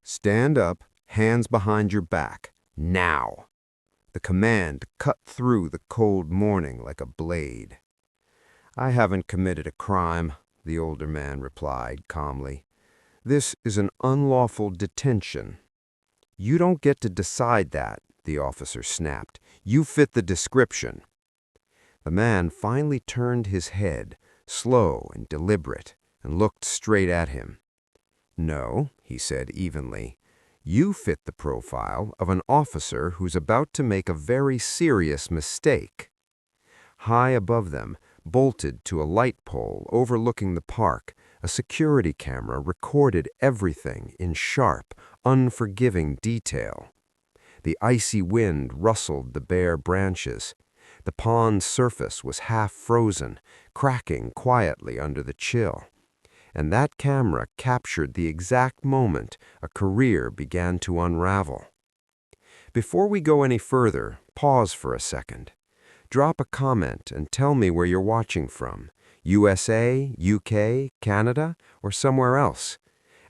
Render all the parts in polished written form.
Stand up, hands behind your back, now." The command cut through the cold morning like a blade. "I haven't committed a crime," the older man replied calmly. "This is an unlawful detention." "You don't get to decide that," the officer snapped. "You fit the description." The man finally turned his head, slow and deliberate, and looked straight at him. "No," he said evenly, "you fit the profile of an officer who's about to make a very serious mistake." High above them, bolted to a light pole overlooking the park, a security camera recorded everything in sharp, unforgiving detail. The icy wind rustled the bare branches. The pond's surface was half frozen, cracking quietly under the chill. And that camera captured the exact moment a career began to unravel. Before we go any further, pause for a second. Drop a comment and tell me where you're watching from. USA, UK, Canada, or somewhere else.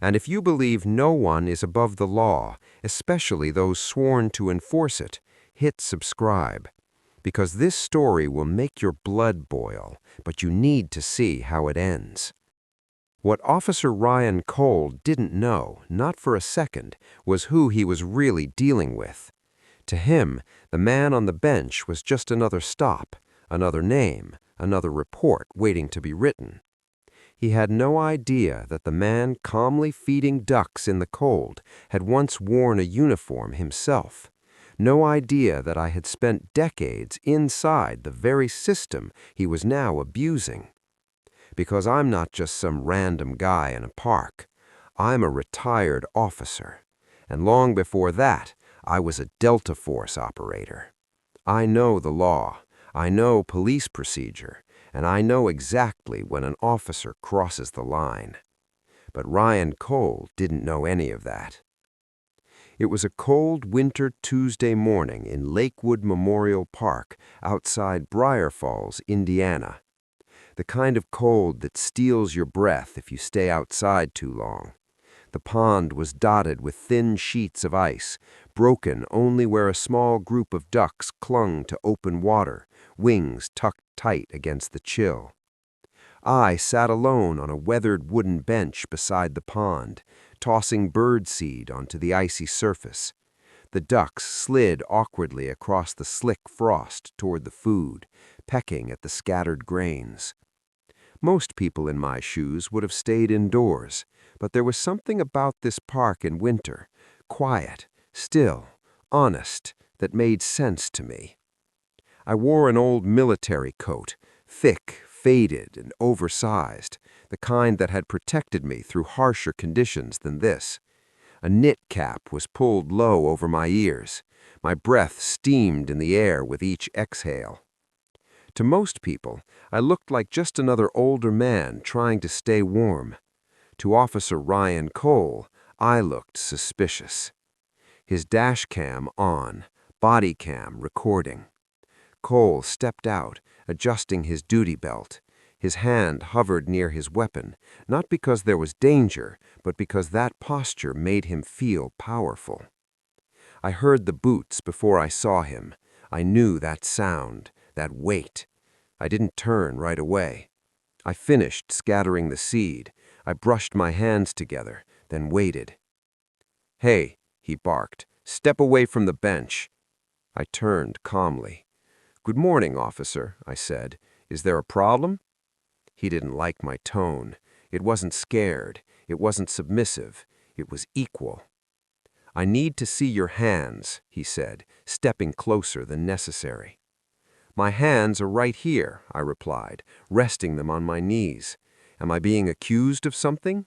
And if you believe no one is above the law, especially those sworn to enforce it, hit subscribe. Because this story will make your blood boil, but you need to see how it ends. What Officer Ryan Cole didn't know, not for a second, was who he was really dealing with. To him, the man on the bench was just another stop, another name, another report waiting to be written. He had no idea that the man calmly feeding ducks in the cold had once worn a uniform himself. No idea that I had spent decades inside the very system he was now abusing. Because I'm not just some random guy in a park. I'm a retired officer. And long before that, I was a Delta Force operator. I know the law, I know police procedure, and I know exactly when an officer crosses the line. But Ryan Cole didn't know any of that. It was a cold winter Tuesday morning in Lakewood Memorial Park outside Briar Falls, Indiana. The kind of cold that steals your breath if you stay outside too long. The pond was dotted with thin sheets of ice, broken only where a small group of ducks clung to open water, wings tucked tight against the chill. I sat alone on a weathered wooden bench beside the pond, tossing birdseed onto the icy surface. The ducks slid awkwardly across the slick frost toward the food, pecking at the scattered grains. Most people in my shoes would have stayed indoors, but there was something about this park in winter, quiet, still, honest, that made sense to me. I wore an old military coat, thick, faded, and oversized, the kind that had protected me through harsher conditions than this. A knit cap was pulled low over my ears. My breath steamed in the air with each exhale. To most people, I looked like just another older man trying to stay warm. To Officer Ryan Cole, I looked suspicious. His dash cam on, body cam recording. Cole stepped out, adjusting his duty belt. His hand hovered near his weapon, not because there was danger, but because that posture made him feel powerful. I heard the boots before I saw him. I knew that sound, that weight. I didn't turn right away. I finished scattering the seed. I brushed my hands together, then waited. "Hey," he barked, "step away from the bench." I turned calmly. "Good morning, officer," I said. "Is there a problem?" He didn't like my tone. It wasn't scared. It wasn't submissive. It was equal. "I need to see your hands," he said, stepping closer than necessary. "My hands are right here," I replied, resting them on my knees. "Am I being accused of something?"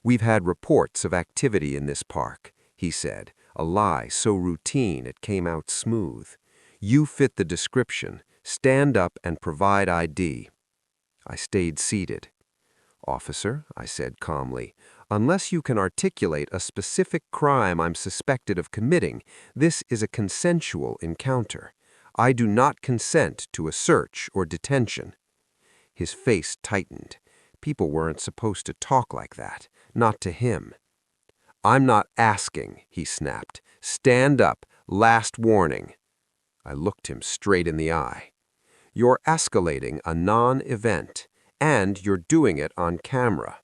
"We've had reports of activity in this park," he said, a lie so routine it came out smooth. "You fit the description. Stand up and provide ID." I stayed seated. "Officer," I said calmly, "unless you can articulate a specific crime I'm suspected of committing, this is a consensual encounter. I do not consent to a search or detention." His face tightened. People weren't supposed to talk like that, not to him. "I'm not asking," he snapped. "Stand up. Last warning." I looked him straight in the eye. "You're escalating a non-event, and you're doing it on camera."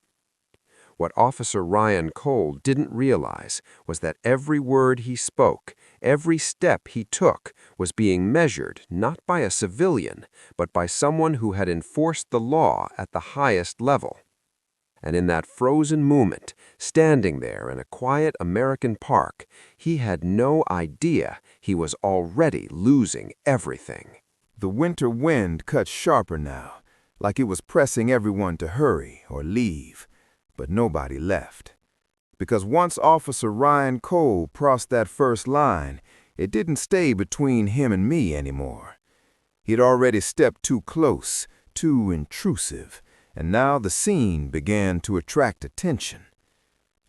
What Officer Ryan Cole didn't realize was that every word he spoke, every step he took, was being measured not by a civilian, but by someone who had enforced the law at the highest level. And in that frozen moment, standing there in a quiet American park, he had no idea he was already losing everything. The winter wind cut sharper now, like it was pressing everyone to hurry or leave, but nobody left. Because once Officer Ryan Cole crossed that first line, it didn't stay between him and me anymore. He'd already stepped too close, too intrusive, and now the scene began to attract attention.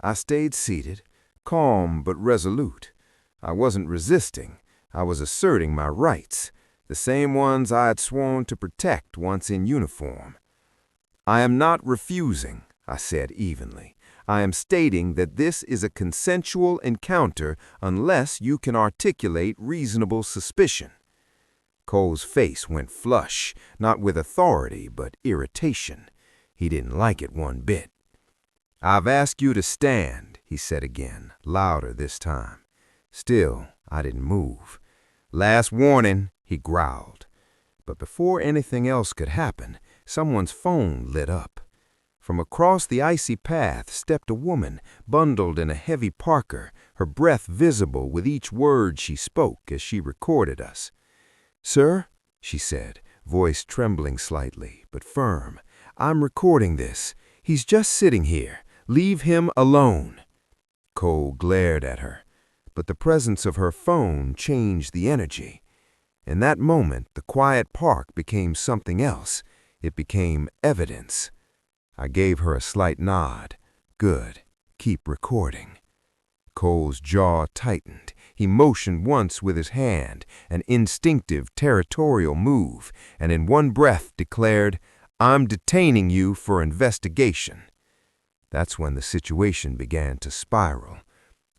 I stayed seated, calm but resolute. I wasn't resisting. I was asserting my rights, the same ones I had sworn to protect once in uniform. "I am not refusing," I said evenly. "I am stating that this is a consensual encounter unless you can articulate reasonable suspicion." Cole's face went flush, not with authority but irritation. He didn't like it one bit. "I've asked you to stand," he said again, louder this time. Still, I didn't move. "Last warning," he growled. But before anything else could happen, someone's phone lit up. From across the icy path stepped a woman, bundled in a heavy parka, her breath visible with each word she spoke as she recorded us. "Sir," she said, voice trembling slightly, but firm, "I'm recording this. He's just sitting here. Leave him alone." Cole glared at her, but the presence of her phone changed the energy. In that moment, the quiet park became something else. It became evidence. I gave her a slight nod. "Good. Keep recording." Cole's jaw tightened. He motioned once with his hand, an instinctive territorial move, and in one breath declared, "I'm detaining you for investigation." That's when the situation began to spiral.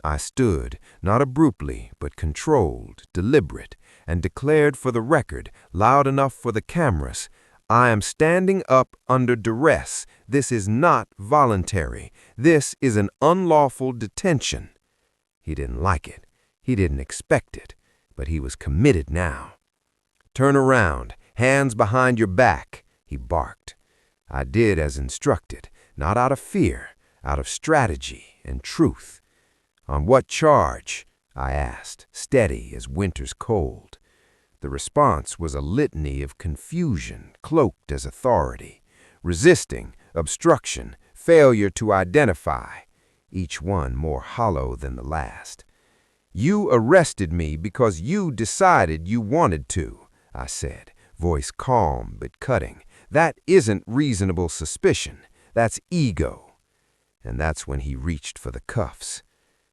I stood, not abruptly, but controlled, deliberate, and declared for the record, loud enough for the cameras, "I am standing up under duress. This is not voluntary. This is an unlawful detention." He didn't like it. He didn't expect it. But he was committed now. "Turn around. Hands behind your back," he barked. I did as instructed, not out of fear, out of strategy and truth. "On what charge?" I asked, steady as winter's cold. The response was a litany of confusion cloaked as authority. Resisting, obstruction, failure to identify, each one more hollow than the last. "You arrested me because you decided you wanted to," I said, voice calm but cutting. "That isn't reasonable suspicion. That's ego." And that's when he reached for the cuffs.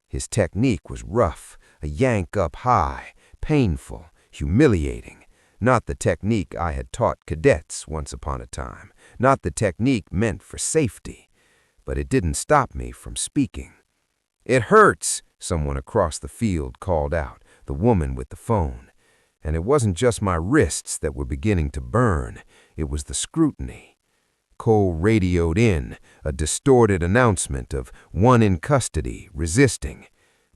His technique was rough, a yank up high, painful, humiliating. Not the technique I had taught cadets once upon a time, not the technique meant for safety. But it didn't stop me from speaking. "It hurts," someone across the field called out, the woman with the phone. And it wasn't just my wrists that were beginning to burn, it was the scrutiny. Cole radioed in, a distorted announcement of one in custody, resisting.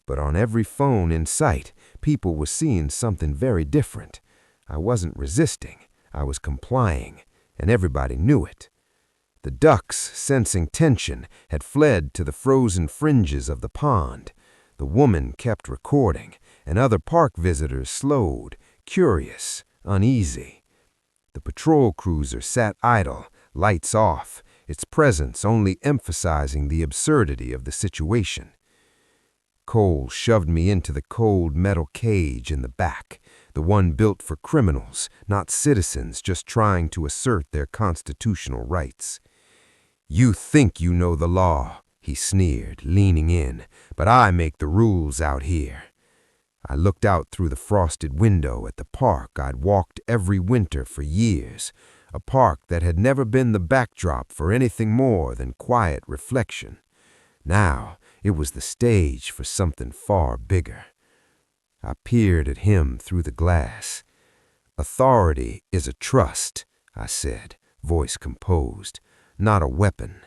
But on every phone in sight, people were seeing something very different. I wasn't resisting, I was complying, and everybody knew it. The ducks, sensing tension, had fled to the frozen fringes of the pond. The woman kept recording, and other park visitors slowed, curious, uneasy. The patrol cruiser sat idle, lights off, its presence only emphasizing the absurdity of the situation. Cole shoved me into the cold metal cage in the back, the one built for criminals, not citizens just trying to assert their constitutional rights. "You think you know the law," he sneered, leaning in, "but I make the rules out here." I looked out through the frosted window at the park I'd walked every winter for years, a park that had never been the backdrop for anything more than quiet reflection. Now, It was the stage for something far bigger. I peered at him through the glass. "Authority is a trust," I said, voice composed, "not a weapon."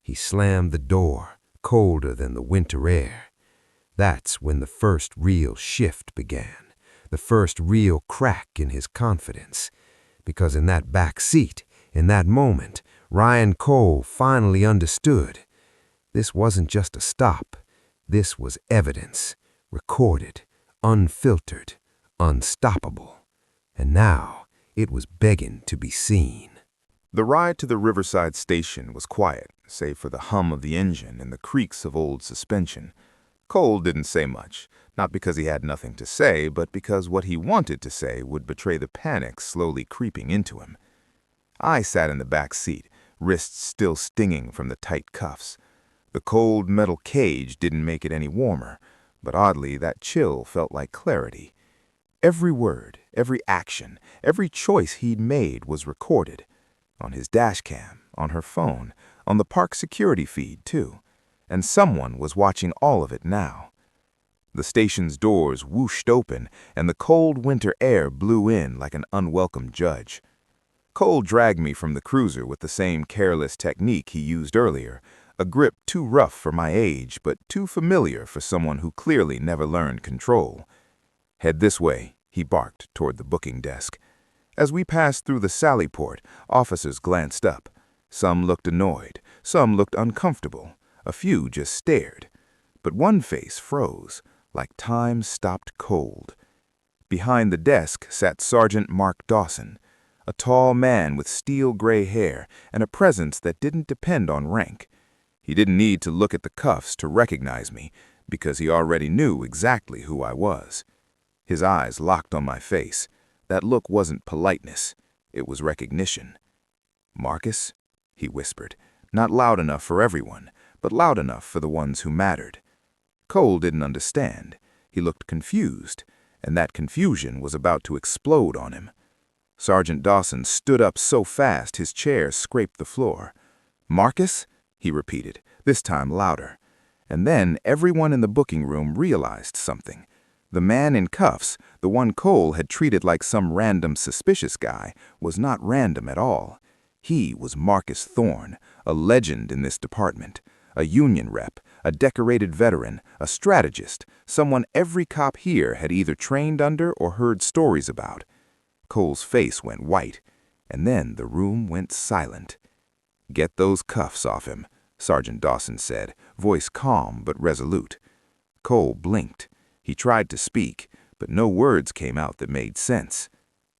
He slammed the door, colder than the winter air. That's when the first real shift began, the first real crack in his confidence. Because in that back seat, in that moment, Ryan Cole finally understood. This wasn't just a stop. This was evidence, recorded, unfiltered, unstoppable. And now it was begging to be seen. The ride to the Riverside station was quiet, save for the hum of the engine and the creaks of old suspension. Cole didn't say much, not because he had nothing to say, but because what he wanted to say would betray the panic slowly creeping into him. I sat in the back seat, wrists still stinging from the tight cuffs. The cold metal cage didn't make it any warmer, but oddly that chill felt like clarity. Every word, every action, every choice he'd made was recorded. On his dash cam, on her phone, on the park security feed, too. And someone was watching all of it now. The station's doors whooshed open, and the cold winter air blew in like an unwelcome judge. Cole dragged me from the cruiser with the same careless technique he used earlier, a grip too rough for my age, but too familiar for someone who clearly never learned control. "Head this way," he barked toward the booking desk. As we passed through the sally port, officers glanced up. Some looked annoyed, some looked uncomfortable, a few just stared. But one face froze, like time stopped cold. Behind the desk sat Sergeant Mark Dawson, a tall man with steel-gray hair and a presence that didn't depend on rank. He didn't need to look at the cuffs to recognize me, because he already knew exactly who I was. His eyes locked on my face. That look wasn't politeness, it was recognition. "Marcus?" he whispered, not loud enough for everyone, but loud enough for the ones who mattered. Cole didn't understand. He looked confused, and that confusion was about to explode on him. Sergeant Dawson stood up so fast his chair scraped the floor. "Marcus?" he repeated, this time louder. And then everyone in the booking room realized something. The man in cuffs, the one Cole had treated like some random suspicious guy, was not random at all. He was Marcus Thorne, a legend in this department, a union rep, a decorated veteran, a strategist, someone every cop here had either trained under or heard stories about. Cole's face went white, and then the room went silent. "Get those cuffs off him," Sergeant Dawson said, voice calm but resolute. Cole blinked. He tried to speak, but no words came out that made sense.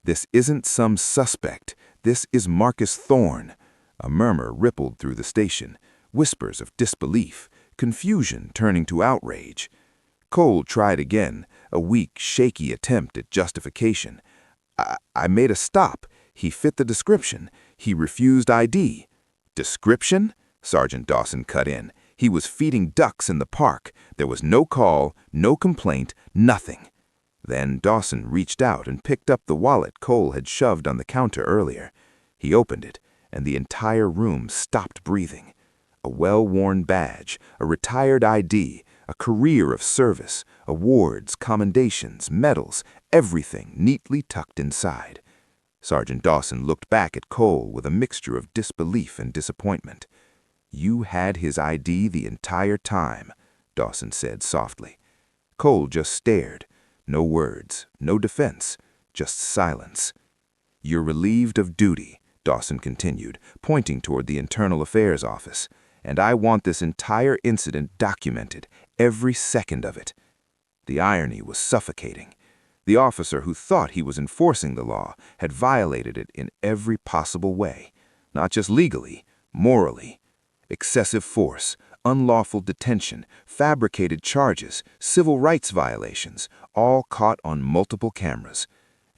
"This isn't some suspect. This is Marcus Thorne." A murmur rippled through the station, whispers of disbelief, confusion turning to outrage. Cole tried again, a weak, shaky attempt at justification. I made a stop. He fit the description. He refused ID." "Description?" Sergeant Dawson cut in. He was feeding ducks in the park. There was no call, no complaint, nothing. Then Dawson reached out and picked up the wallet Cole had shoved on the counter earlier. He opened it, and the entire room stopped breathing. A well-worn badge, a retired ID, a career of service, awards, commendations, medals, everything neatly tucked inside. Sergeant Dawson looked back at Cole with a mixture of disbelief and disappointment. "You had his ID the entire time," Dawson said softly. Cole just stared. No words, no defense, just silence. "You're relieved of duty," Dawson continued, pointing toward the Internal Affairs office. "And I want this entire incident documented, every second of it." The irony was suffocating. The officer who thought he was enforcing the law had violated it in every possible way, not just legally, morally. Excessive force, unlawful detention, fabricated charges, civil rights violations, all caught on multiple cameras.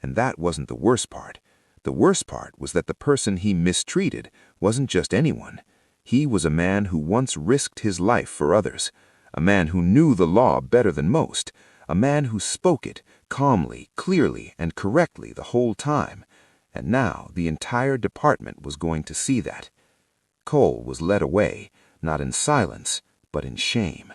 And that wasn't the worst part. The worst part was that the person he mistreated wasn't just anyone. He was a man who once risked his life for others, a man who knew the law better than most, a man who spoke it calmly, clearly, and correctly the whole time. And now the entire department was going to see that. Cole was led away, not in silence, but in shame.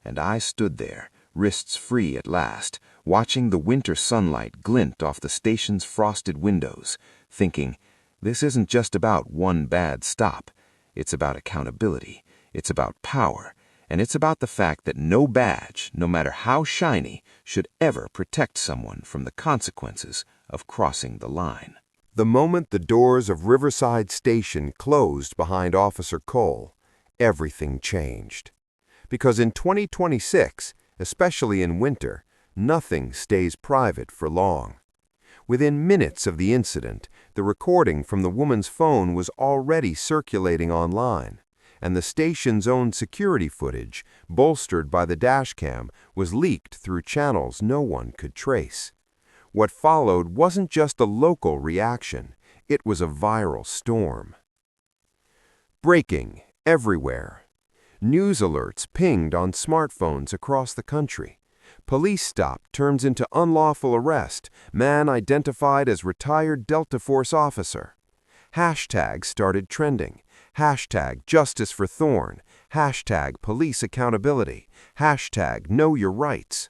and I stood there, wrists free at last, watching the winter sunlight glint off the station's frosted windows, thinking, this isn't just about one bad stop. It's about accountability, it's about power, and it's about the fact that no badge, no matter how shiny, should ever protect someone from the consequences of crossing the line. The moment the doors of Riverside Station closed behind Officer Cole, everything changed. Because in 2026, especially in winter, nothing stays private for long. Within minutes of the incident, the recording from the woman's phone was already circulating online, and the station's own security footage, bolstered by the dashcam, was leaked through channels no one could trace. What followed wasn't just a local reaction, it was a viral storm. Breaking everywhere. News alerts pinged on smartphones across the country. Police stop turns into unlawful arrest, man identified as retired Delta Force officer. Hashtags started trending. Hashtag Justice for Thorne. Hashtag Police Accountability. Hashtag Know Your Rights.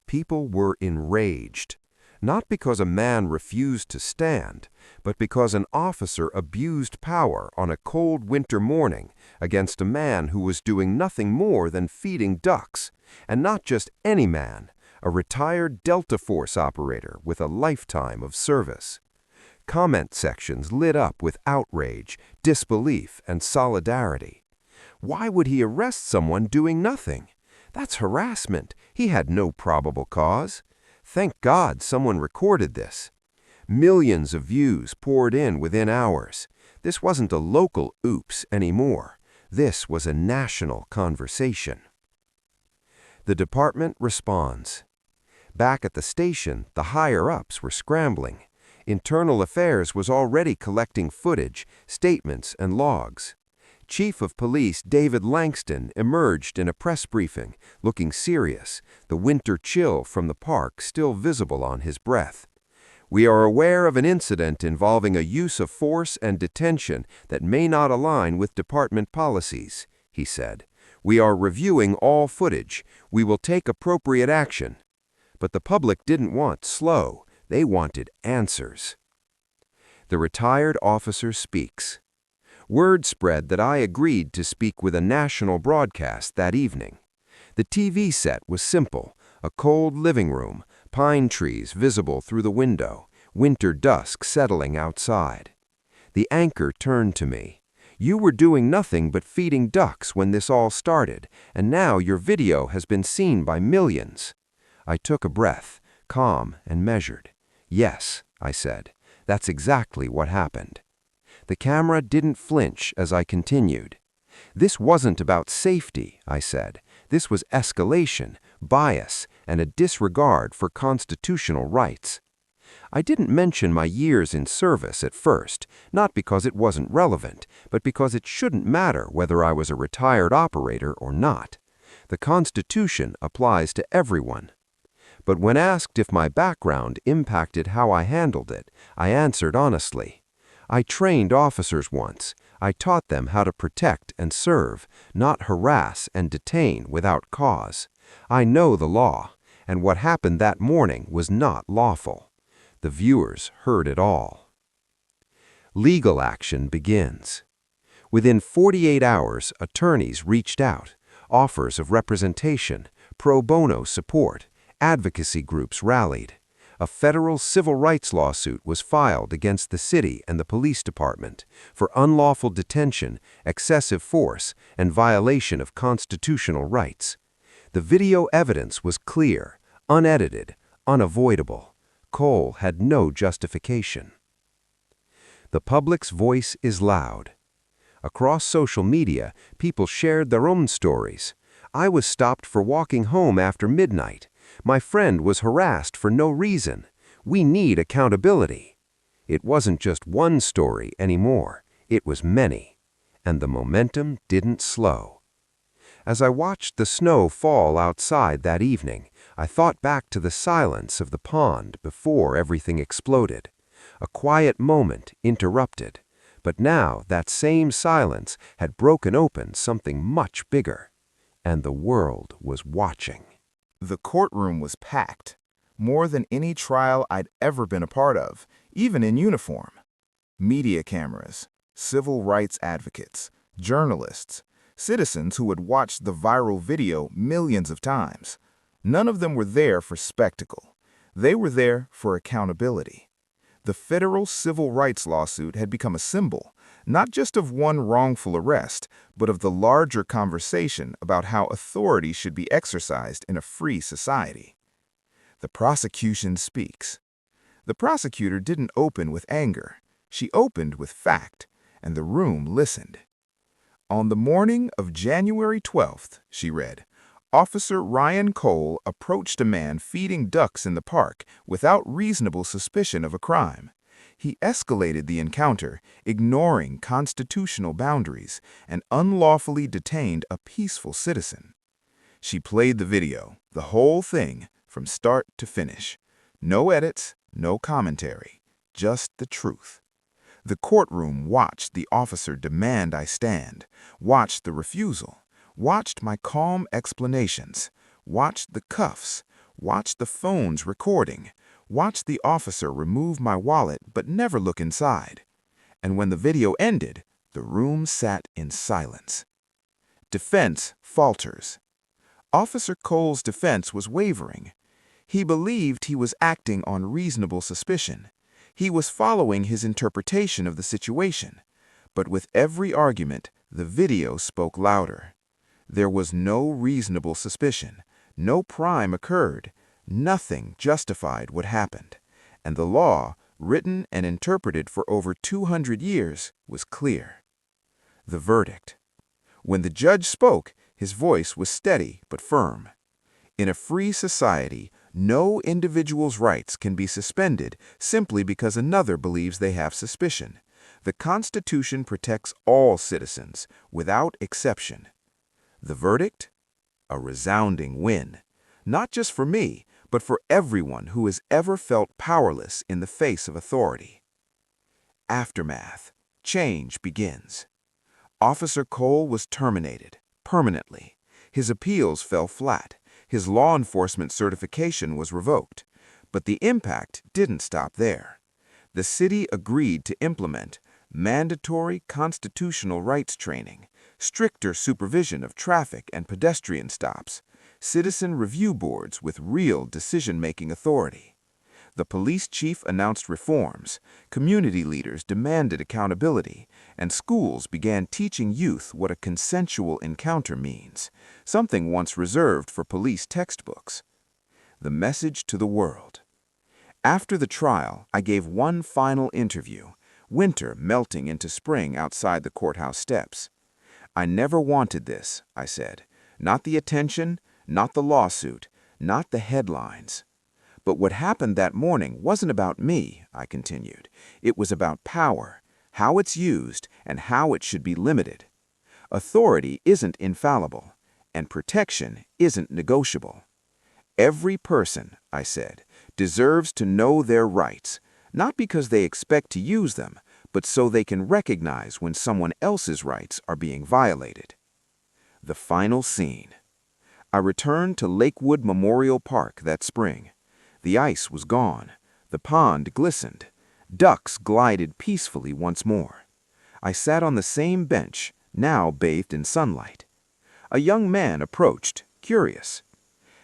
People were enraged. Not because a man refused to stand, but because an officer abused power on a cold winter morning against a man who was doing nothing more than feeding ducks, and not just any man, a retired Delta Force operator with a lifetime of service. Comment sections lit up with outrage, disbelief, and solidarity. Why would he arrest someone doing nothing? That's harassment. He had no probable cause. Thank God someone recorded this. Millions of views poured in within hours. This wasn't a local oops anymore. This was a national conversation. The department responds. Back at the station, the higher-ups were scrambling. Internal Affairs was already collecting footage, statements, and logs. Chief of Police David Langston emerged in a press briefing, looking serious, the winter chill from the park still visible on his breath. We are aware of an incident involving a use of force and detention that may not align with department policies, he said. We are reviewing all footage. We will take appropriate action. But the public didn't want slow. They wanted answers. The retired officer speaks. Word spread that I agreed to speak with a national broadcast that evening. The TV set was simple, a cold living room, pine trees visible through the window, winter dusk settling outside. The anchor turned to me. You were doing nothing but feeding ducks when this all started, and now your video has been seen by millions. I took a breath, calm and measured. Yes, I said, that's exactly what happened. The camera didn't flinch as I continued. This wasn't about safety, I said. This was escalation, bias, and a disregard for constitutional rights. I didn't mention my years in service at first, not because it wasn't relevant, but because it shouldn't matter whether I was a retired operator or not. The Constitution applies to everyone. But when asked if my background impacted how I handled it, I answered honestly. I trained officers once. I taught them how to protect and serve, not harass and detain without cause. I know the law, and what happened that morning was not lawful. The viewers heard it all. Legal action begins. Within 48 hours, attorneys reached out, offers of representation, pro bono support, advocacy groups rallied. A federal civil rights lawsuit was filed against the city and the police department for unlawful detention, excessive force, and violation of constitutional rights. The video evidence was clear, unedited, unavoidable. Cole had no justification. The public's voice is loud. Across social media, people shared their own stories. I was stopped for walking home after midnight. My friend was harassed for no reason. We need accountability. It wasn't just one story anymore. It was many. And the momentum didn't slow. As I watched the snow fall outside that evening, I thought back to the silence of the pond before everything exploded. A quiet moment interrupted. But now that same silence had broken open something much bigger. and the world was watching. The courtroom was packed, more than any trial I'd ever been a part of, even in uniform. Media cameras, civil rights advocates, journalists, citizens who had watched the viral video millions of times. None of them were there for spectacle. They were there for accountability. The federal civil rights lawsuit had become a symbol, not just of one wrongful arrest, but of the larger conversation about how authority should be exercised in a free society. The prosecution speaks. The prosecutor didn't open with anger. She opened with fact, and the room listened. On the morning of January 12th, she read, Officer Ryan Cole approached a man feeding ducks in the park without reasonable suspicion of a crime. He escalated the encounter, ignoring constitutional boundaries, and unlawfully detained a peaceful citizen. She played the video, the whole thing, from start to finish. No edits, no commentary, just the truth. The courtroom watched the officer demand I stand, watched the refusal, watched my calm explanations, watched the cuffs, watched the phones recording, watched the officer remove my wallet but never look inside. And when the video ended, the room sat in silence. Defense falters. Officer Cole's defense was wavering. He believed he was acting on reasonable suspicion. He was following his interpretation of the situation. But with every argument, the video spoke louder. There was no reasonable suspicion. No crime occurred. Nothing justified what happened. And the law, written and interpreted for over 200 years, was clear. The verdict. When the judge spoke, his voice was steady but firm. In a free society, no individual's rights can be suspended simply because another believes they have suspicion. The Constitution protects all citizens, without exception. The verdict? A resounding win. Not just for me, but for everyone who has ever felt powerless in the face of authority. Aftermath. Change begins. Officer Cole was terminated, permanently. His appeals fell flat. His law enforcement certification was revoked. But the impact didn't stop there. The city agreed to implement mandatory constitutional rights training, stricter supervision of traffic and pedestrian stops, citizen review boards with real decision-making authority. The police chief announced reforms, community leaders demanded accountability, and schools began teaching youth what a consensual encounter means, something once reserved for police textbooks. The message to the world. After the trial, I gave one final interview, winter melting into spring outside the courthouse steps. I never wanted this, I said. Not the attention, not the lawsuit, not the headlines. But what happened that morning wasn't about me, I continued. It was about power, how it's used, and how it should be limited. Authority isn't infallible, and protection isn't negotiable. Every person, I said, deserves to know their rights, not because they expect to use them, but so they can recognize when someone else's rights are being violated. The final scene. I returned to Lakewood Memorial Park that spring. The ice was gone. The pond glistened. Ducks glided peacefully once more. I sat on the same bench, now bathed in sunlight. A young man approached, curious.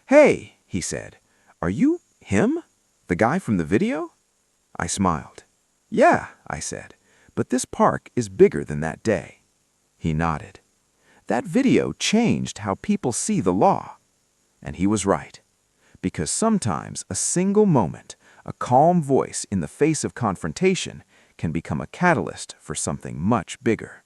"Hey," he said, "are you him? The guy from the video?" I smiled. "Yeah," I said, "but this park is bigger than that day." He nodded. That video changed how people see the law. And he was right. Because sometimes a single moment, a calm voice in the face of confrontation, can become a catalyst for something much bigger.